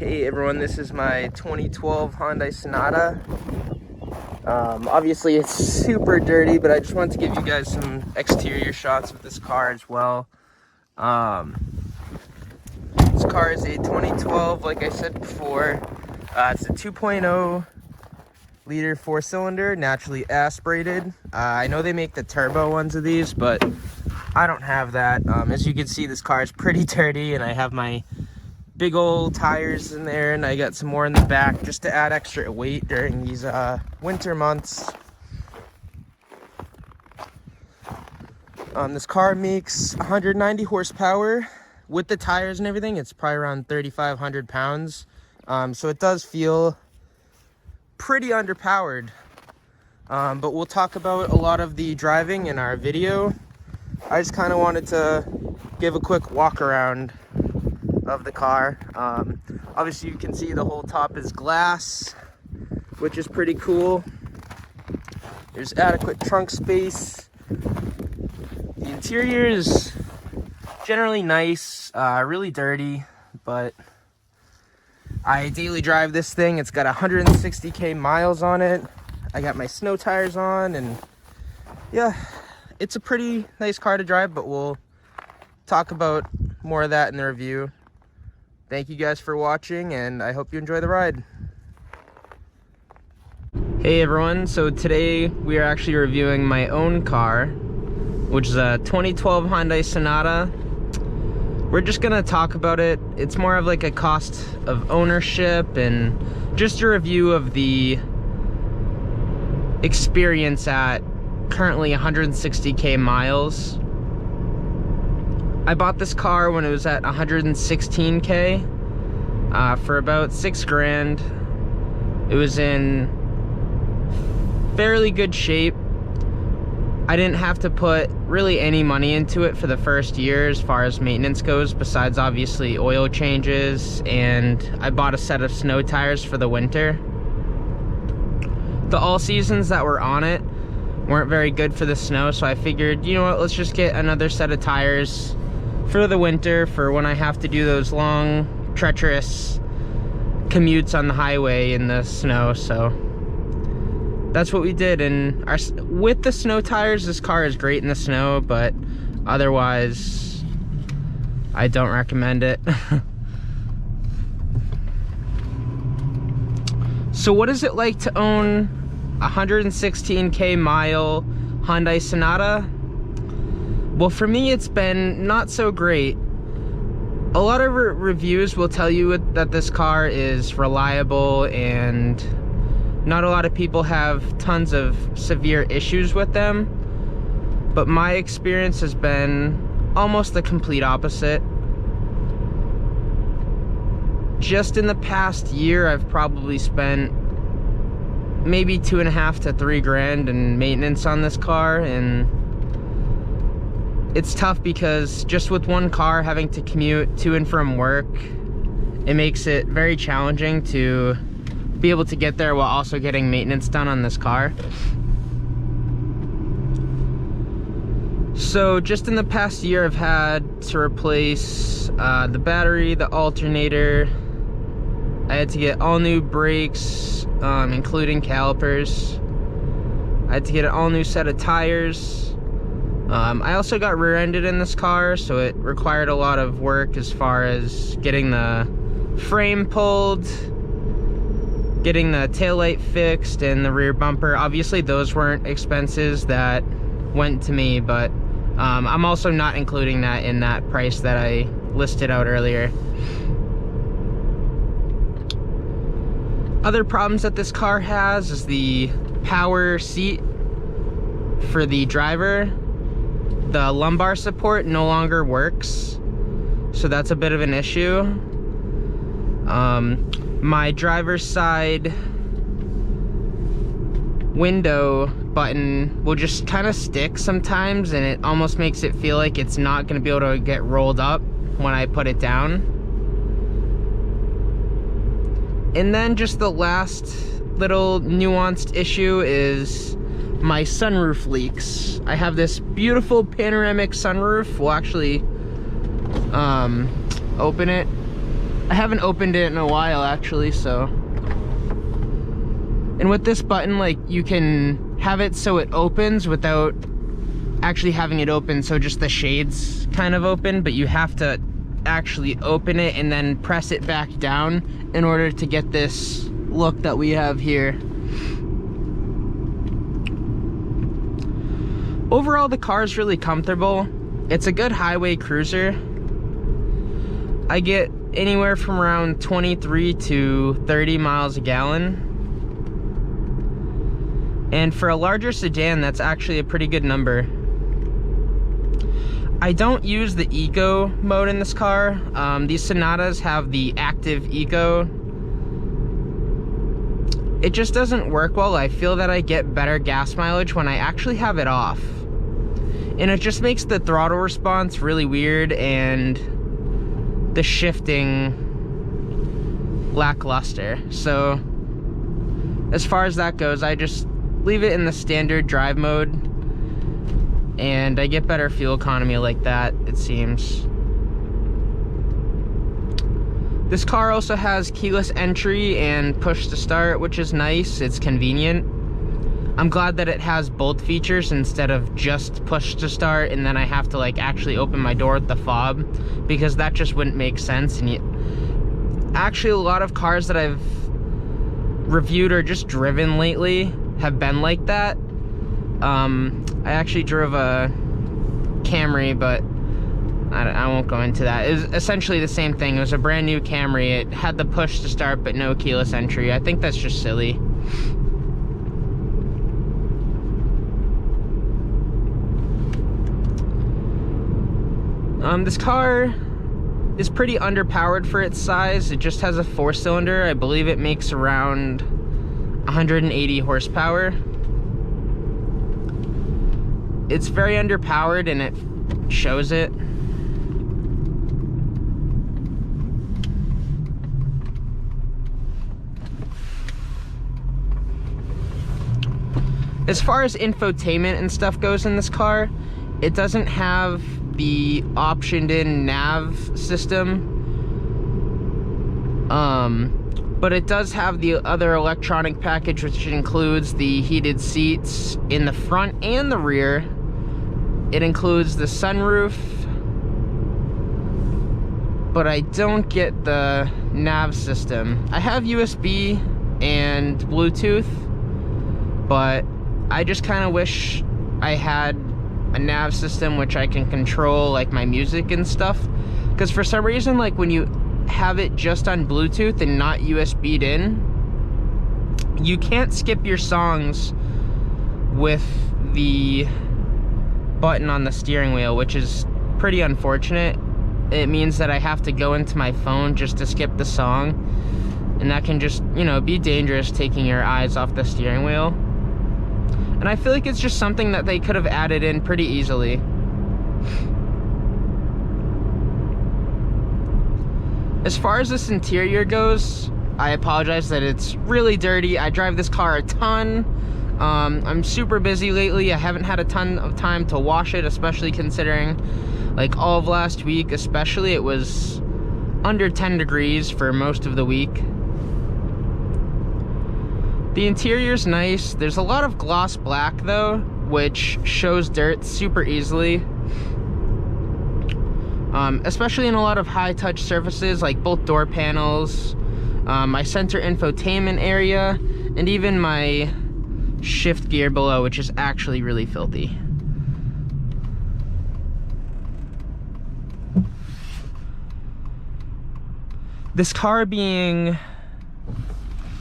Hey everyone, this is my 2012 Hyundai Sonata. Obviously it's super dirty, but I just wanted to give you guys some exterior shots of this car as well. This car is a 2012, like I said before. It's a 2.0 liter 4-cylinder, naturally aspirated. I know they make the turbo ones of these, but I don't have that. As you can see, this car is pretty dirty, and I have my big old tires in there, and I got some more in the back just to add extra weight during these winter months. This car makes 190 horsepower. With the tires and everything, it's probably around 3,500 pounds. So it does feel pretty underpowered. But we'll talk about a lot of the driving in our video. I just kind of wanted to give a quick walk around of the car. Obviously you can see the whole top is glass, which is pretty cool. There's adequate trunk space. The interior is generally nice, really dirty, but I daily drive this thing. It's got 160k miles on it. I got my snow tires on, and yeah, it's a pretty nice car to drive, but we'll talk about more of that in the review. Thank you guys for watching, and I hope you enjoy the ride. Hey everyone, so today we are actually reviewing my own car, which is a 2012 Hyundai Sonata. We're just gonna talk about it. It's more of like a cost of ownership and just a review of the experience at currently 160k miles. I bought this car when it was at 116k for about $6,000. It was in fairly good shape. I didn't have to put really any money into it for the first year as far as maintenance goes, besides obviously oil changes, and I bought a set of snow tires for the winter. The all seasons that were on it weren't very good for the snow, so I figured, you know what, let's just get another set of tires for the winter for when I have to do those long, treacherous commutes on the highway in the snow. So that's what we did. And with the snow tires, this car is great in the snow, but otherwise I don't recommend it. So what is it like to own a 116k mile Hyundai Sonata? Well, for me, it's been not so great. A lot of reviews will tell you that this car is reliable, and not a lot of people have tons of severe issues with them. But my experience has been almost the complete opposite. Just in the past year, I've probably spent maybe $2,500 to $3,000 in maintenance on this car, and it's tough because just with one car having to commute to and from work, it makes it very challenging to be able to get there while also getting maintenance done on this car. So just in the past year, I've had to replace the battery, the alternator. I had to get all new brakes, including calipers. I had to get an all new set of tires. I also got rear-ended in this car, so it required a lot of work as far as getting the frame pulled, getting the taillight fixed, and the rear bumper. Obviously those weren't expenses that went to me, but I'm also not including that in that price that I listed out earlier. Other problems that this car has is the power seat for the driver. The lumbar support no longer works, so that's a bit of an issue. My driver's side window button will just kind of stick sometimes, and it almost makes it feel like it's not going to be able to get rolled up when I put it down. And then just the last little nuanced issue is my sunroof leaks. I have this beautiful panoramic sunroof. We'll actually open it. I haven't opened it in a while actually, so. And with this button, like, you can have it so it opens without actually having it open, so just the shades kind of open, but you have to actually open it and then press it back down in order to get this look that we have here. Overall, the car is really comfortable. It's a good highway cruiser. I get anywhere from around 23 to 30 miles a gallon. And for a larger sedan, that's actually a pretty good number. I don't use the Eco mode in this car. These Sonatas have the active Eco. It just doesn't work well. I feel that I get better gas mileage when I actually have it off. And it just makes the throttle response really weird and the shifting lackluster. So as far as that goes, I just leave it in the standard drive mode and I get better fuel economy like that, it seems. This car also has keyless entry and push to start, which is nice. It's convenient. I'm glad that it has both features instead of just push to start and then I have to like actually open my door with the fob, because that just wouldn't make sense. And actually a lot of cars that I've reviewed or just driven lately have been like that. I actually drove a Camry, but I won't go into that. It was essentially the same thing. It was a brand new Camry. It had the push to start but no keyless entry. I think that's just silly. This car is pretty underpowered for its size. It just has a 4-cylinder. I believe it makes around 180 horsepower. It's very underpowered and it shows it. As far as infotainment and stuff goes in this car, it doesn't have the optioned in nav system, but it does have the other electronic package, which includes the heated seats in the front and the rear. It includes the sunroof, but I don't get the nav system. I have USB and Bluetooth, but I just kind of wish I had a nav system which I can control like my music and stuff, because for some reason, like when you have it just on Bluetooth and not USB'd in, you can't skip your songs with the button on the steering wheel, which is pretty unfortunate. It means that I have to go into my phone just to skip the song, and that can just, you know, be dangerous, taking your eyes off the steering wheel. And I feel like it's just something that they could have added in pretty easily. As far as this interior goes, I apologize that it's really dirty. I drive this car a ton. I'm super busy lately. I haven't had a ton of time to wash it, especially considering like all of last week, especially, it was under 10 degrees for most of the week. The interior's nice. There's a lot of gloss black though, which shows dirt super easily. Especially in a lot of high touch surfaces like both door panels, my center infotainment area, and even my shift gear below, which is actually really filthy. This car, being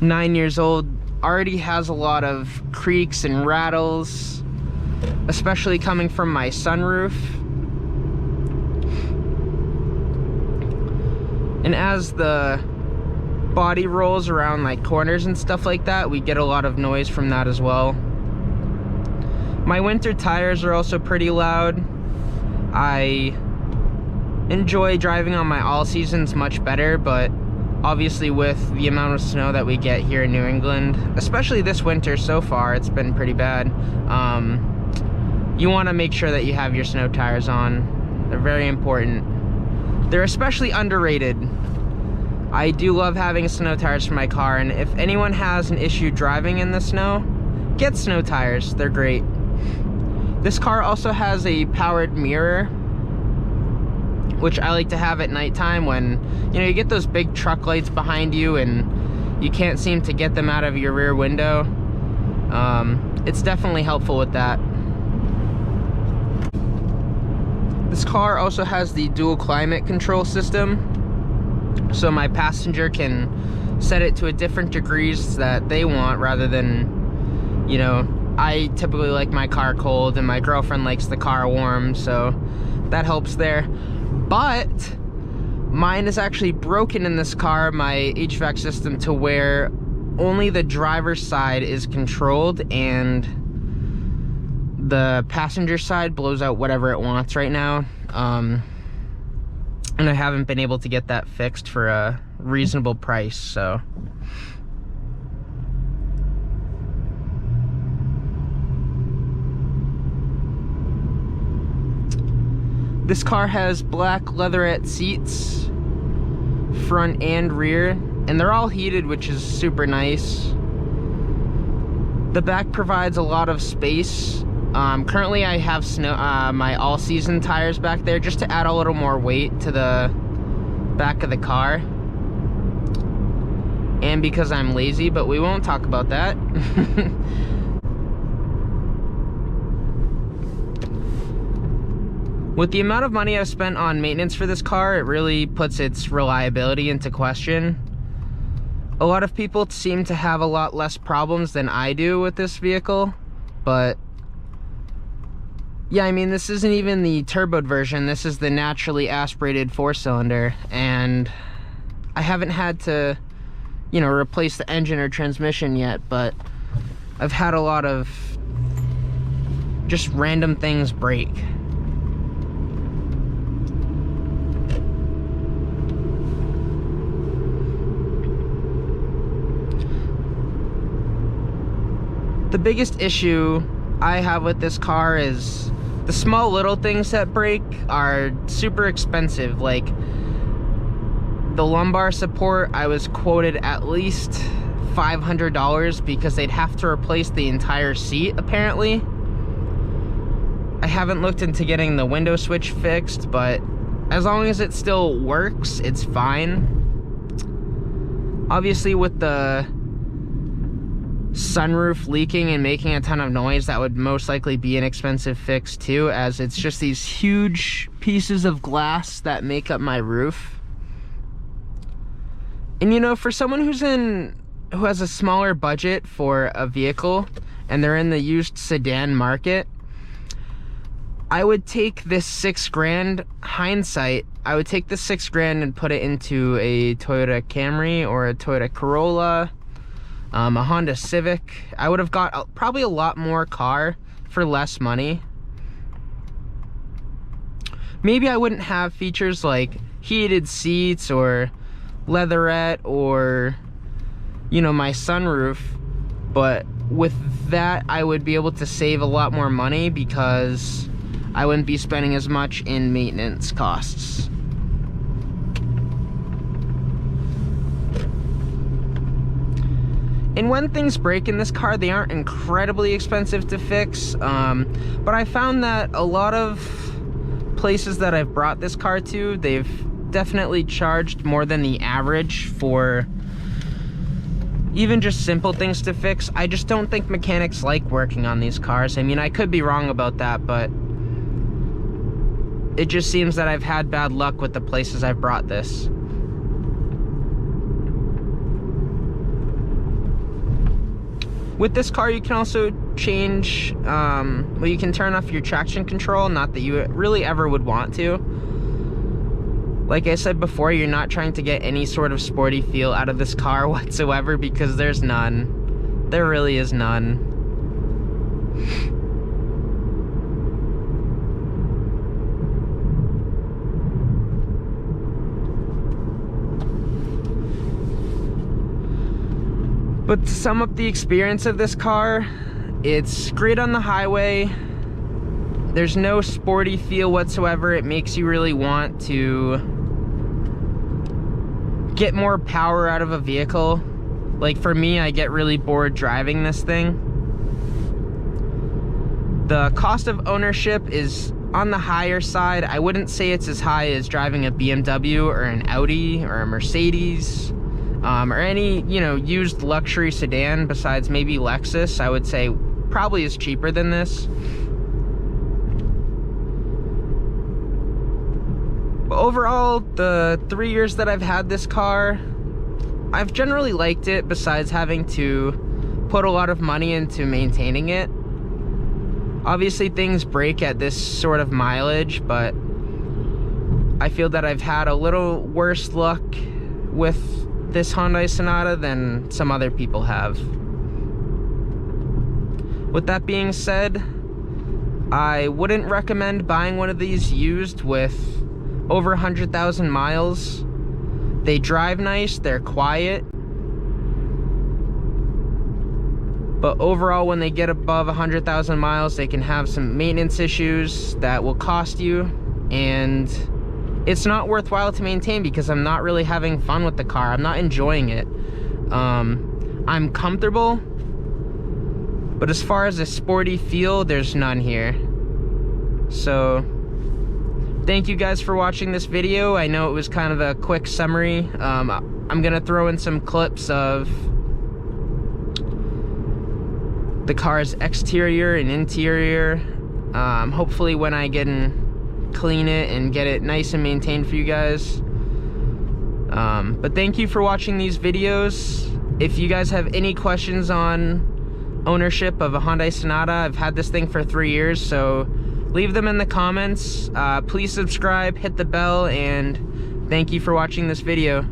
9 years old, already has a lot of creaks and rattles, especially coming from my sunroof. And as the body rolls around like corners and stuff like that, we get a lot of noise from that as well. My winter tires are also pretty loud. I enjoy driving on my all seasons much better, but obviously with the amount of snow that we get here in New England, especially this winter so far, it's been pretty bad. You want to make sure that you have your snow tires on. They're very important. They're especially underrated. I do love having snow tires for my car, and if anyone has an issue driving in the snow, get snow tires. They're great. This car also has a powered mirror, which I like to have at nighttime when, you know, you get those big truck lights behind you and you can't seem to get them out of your rear window. It's definitely helpful with that. This car also has the dual climate control system, so my passenger can set it to a different degrees that they want, rather than, you know, I typically like my car cold and my girlfriend likes the car warm, so that helps there. But mine is actually broken in this car, my HVAC system, to where only the driver's side is controlled and the passenger side blows out whatever it wants right now. And I haven't been able to get that fixed for a reasonable price, so. This car has black leatherette seats, front and rear, and they're all heated, which is super nice. The back provides a lot of space. Currently I have my all-season tires back there just to add a little more weight to the back of the car. And because I'm lazy, but we won't talk about that. With the amount of money I've spent on maintenance for this car, it really puts its reliability into question. A lot of people seem to have a lot less problems than I do with this vehicle, but yeah, I mean, this isn't even the turboed version. This is the naturally aspirated 4-cylinder, and I haven't had to, you know, replace the engine or transmission yet, but I've had a lot of just random things break. The biggest issue I have with this car is the small little things that break are super expensive. Like the lumbar support, I was quoted at least $500 because they'd have to replace the entire seat apparently. I haven't looked into getting the window switch fixed, but as long as it still works, it's fine. Obviously with the sunroof leaking and making a ton of noise, that would most likely be an expensive fix too, as it's just these huge pieces of glass that make up my roof. And you know, for someone who has a smaller budget for a vehicle and they're in the used sedan market, I would take this $6,000, hindsight, I would take this $6,000 and put it into a Toyota Camry or a Toyota Corolla, a Honda Civic. I would have got probably a lot more car for less money. Maybe I wouldn't have features like heated seats or leatherette or, you know, my sunroof, but with that I would be able to save a lot more money because I wouldn't be spending as much in maintenance costs. And when things break in this car, they aren't incredibly expensive to fix, but I found that a lot of places that I've brought this car to, they've definitely charged more than the average for even just simple things to fix. I just don't think mechanics like working on these cars. I mean, I could be wrong about that, but it just seems that I've had bad luck with the places I've brought this. With this car, you can also change, well, you can turn off your traction control, not that you really ever would want to. Like I said before, you're not trying to get any sort of sporty feel out of this car whatsoever, because there's none. There really is none. But to sum up the experience of this car, it's great on the highway. There's no sporty feel whatsoever. It makes you really want to get more power out of a vehicle. Like for me, I get really bored driving this thing. The cost of ownership is on the higher side. I wouldn't say it's as high as driving a BMW or an Audi or a Mercedes, or any, you know, used luxury sedan besides maybe Lexus. I would say probably is cheaper than this. But overall, the 3 years that I've had this car, I've generally liked it, besides having to put a lot of money into maintaining it. Obviously things break at this sort of mileage, but I feel that I've had a little worse luck with this Hyundai Sonata than some other people have. With that being said, I wouldn't recommend buying one of these used with over 100,000 miles. They drive nice, they're quiet, but overall when they get above 100,000 miles, they can have some maintenance issues that will cost you, and it's not worthwhile to maintain because I'm not really having fun with the car. I'm not enjoying it. I'm comfortable, but as far as a sporty feel, there's none here. So thank you guys for watching this video. I know it was kind of a quick summary. I'm gonna throw in some clips of the car's exterior and interior, hopefully when I get and clean it and get it nice and maintained for you guys. But thank you for watching these videos. If you guys have any questions on ownership of a Hyundai Sonata, I've had this thing for 3 years, so leave them in the comments. Please subscribe, hit the bell, and thank you for watching this video.